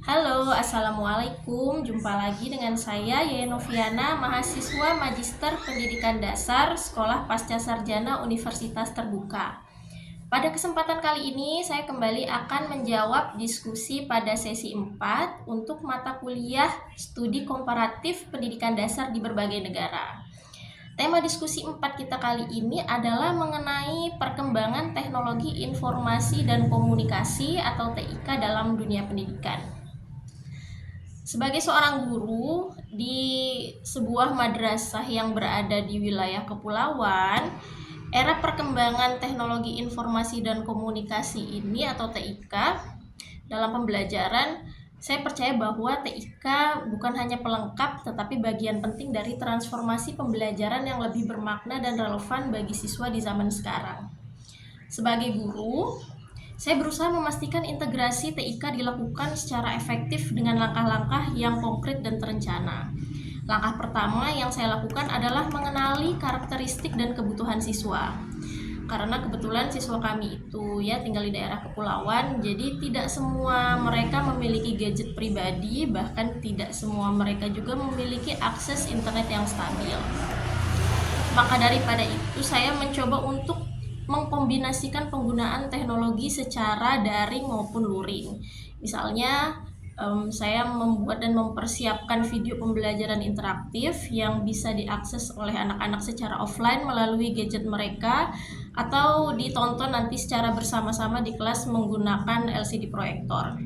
Halo, Assalamualaikum. Jumpa lagi dengan saya, Yenoviana, mahasiswa Magister Pendidikan Dasar Sekolah Pasca Sarjana Universitas Terbuka. Pada kesempatan kali ini, saya kembali akan menjawab diskusi pada sesi 4 untuk mata kuliah Studi Komparatif Pendidikan Dasar di berbagai negara. Tema diskusi 4 kita kali ini adalah mengenai perkembangan teknologi informasi dan komunikasi atau TIK dalam dunia pendidikan. Sebagai seorang guru di sebuah madrasah yang berada di wilayah kepulauan, era perkembangan teknologi informasi dan komunikasi ini atau TIK dalam pembelajaran, saya percaya bahwa TIK bukan hanya pelengkap tetapi bagian penting dari transformasi pembelajaran yang lebih bermakna dan relevan bagi siswa di zaman sekarang. Sebagai guru, saya berusaha memastikan integrasi TIK dilakukan secara efektif dengan langkah-langkah yang konkret dan terencana. Langkah pertama yang saya lakukan adalah mengenali karakteristik dan kebutuhan siswa. Karena kebetulan siswa kami itu tinggal di daerah kepulauan, jadi tidak semua mereka memiliki gadget pribadi, bahkan tidak semua mereka juga memiliki akses internet yang stabil. Maka daripada itu, saya mencoba untuk mengkombinasikan penggunaan teknologi secara daring maupun luring. Misalnya, saya membuat dan mempersiapkan video pembelajaran interaktif yang bisa diakses oleh anak-anak secara offline melalui gadget mereka atau ditonton nanti secara bersama-sama di kelas menggunakan LCD proyektor.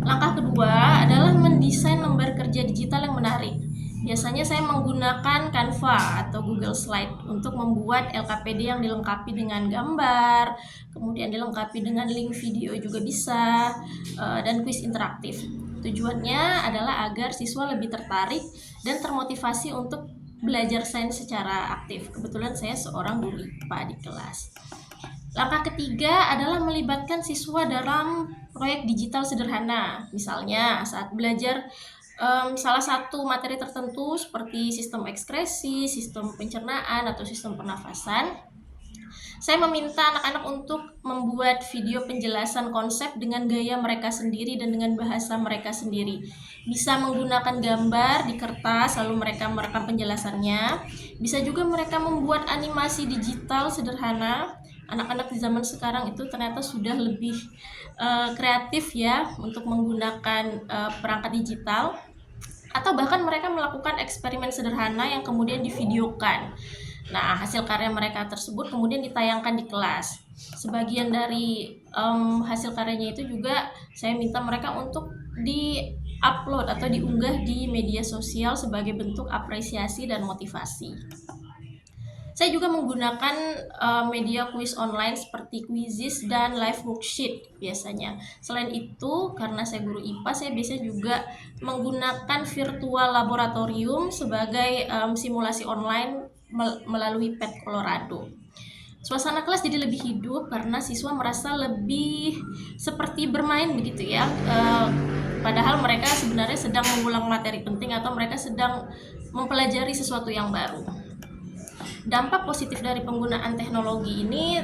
Langkah kedua adalah mendesain lembar kerja digital yang menarik. Biasanya saya menggunakan Canva atau Google Slide untuk membuat LKPD yang dilengkapi dengan gambar, kemudian dilengkapi dengan link video juga bisa, dan kuis interaktif. Tujuannya adalah agar siswa lebih tertarik dan termotivasi untuk belajar sains secara aktif. Kebetulan saya seorang guru IPA di kelas. Langkah ketiga adalah melibatkan siswa dalam proyek digital sederhana. Misalnya saat belajar salah satu materi tertentu seperti sistem ekskresi, sistem pencernaan, atau sistem pernafasan, saya meminta anak-anak untuk membuat video penjelasan konsep dengan gaya mereka sendiri dan dengan bahasa mereka sendiri. Bisa menggunakan gambar di kertas, lalu mereka merekam penjelasannya. Bisa juga mereka membuat animasi digital sederhana. Anak-anak di zaman sekarang itu ternyata sudah lebih kreatif untuk menggunakan perangkat digital. Atau bahkan mereka melakukan eksperimen sederhana yang kemudian divideokan. Nah, hasil karya mereka tersebut kemudian ditayangkan di kelas. Sebagian dari hasil karyanya itu juga saya minta mereka untuk di-upload atau diunggah di media sosial sebagai bentuk apresiasi dan motivasi. Saya juga menggunakan media kuis online seperti Quizizz dan live worksheet biasanya. Selain itu, karena saya guru IPA, saya biasanya juga menggunakan virtual laboratorium sebagai simulasi online melalui PET Colorado. Suasana kelas jadi lebih hidup karena siswa merasa lebih seperti bermain begitu ya. Padahal mereka sebenarnya sedang mengulang materi penting atau mereka sedang mempelajari sesuatu yang baru. Dampak positif dari penggunaan teknologi ini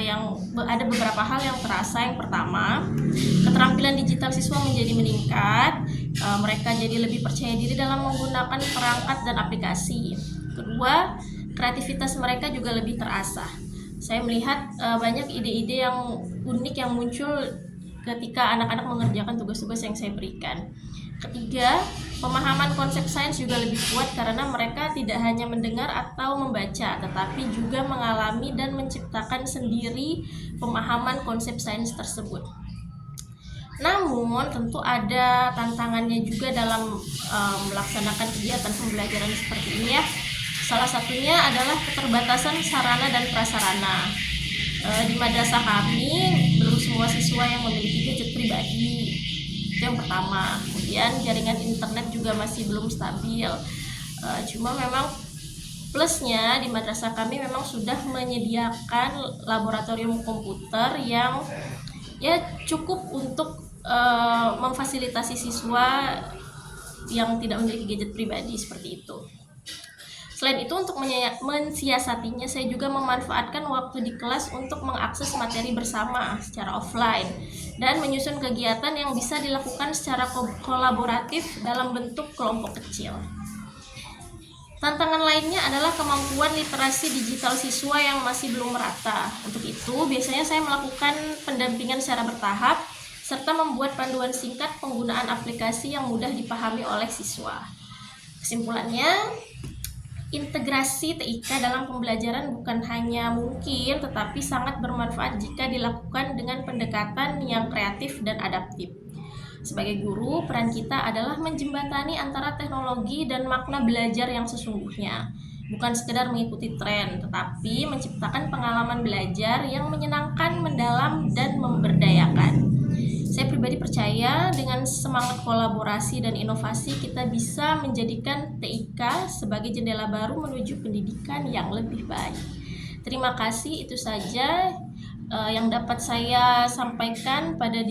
yang ada beberapa hal yang terasa. Yang pertama, keterampilan digital siswa menjadi meningkat, mereka jadi lebih percaya diri dalam menggunakan perangkat dan aplikasi. Kedua, kreativitas mereka juga lebih terasah. Saya melihat banyak ide-ide yang unik yang muncul ketika anak-anak mengerjakan tugas-tugas yang saya berikan. Ketiga, pemahaman konsep sains juga lebih kuat karena mereka tidak hanya mendengar atau membaca, tetapi juga mengalami dan menciptakan sendiri pemahaman konsep sains tersebut. Namun, tentu ada tantangannya juga dalam melaksanakan kegiatan pembelajaran seperti ini ya. Salah satunya adalah keterbatasan sarana dan prasarana. Di madrasah kami, belum semua siswa yang memiliki gadget pribadi. Itu yang pertama. Kemudian jaringan internet juga masih belum stabil. Cuma memang plusnya di madrasah kami memang sudah menyediakan laboratorium komputer yang cukup untuk memfasilitasi siswa yang tidak memiliki gadget pribadi seperti itu. Selain itu, untuk mensiasatinya, saya juga memanfaatkan waktu di kelas untuk mengakses materi bersama secara offline dan menyusun kegiatan yang bisa dilakukan secara kolaboratif dalam bentuk kelompok kecil. Tantangan lainnya adalah kemampuan literasi digital siswa yang masih belum merata. Untuk itu, biasanya saya melakukan pendampingan secara bertahap serta membuat panduan singkat penggunaan aplikasi yang mudah dipahami oleh siswa. Kesimpulannya, integrasi TIK dalam pembelajaran bukan hanya mungkin, tetapi sangat bermanfaat jika dilakukan dengan pendekatan yang kreatif dan adaptif. Sebagai guru, peran kita adalah menjembatani antara teknologi dan makna belajar yang sesungguhnya. Bukan sekedar mengikuti tren, tetapi menciptakan pengalaman belajar yang menyenangkan, mendalam, dan memberdayakan. Saya pribadi percaya dengan semangat kolaborasi dan inovasi kita bisa menjadikan TIK sebagai jendela baru menuju pendidikan yang lebih baik. Terima kasih, itu saja yang dapat saya sampaikan pada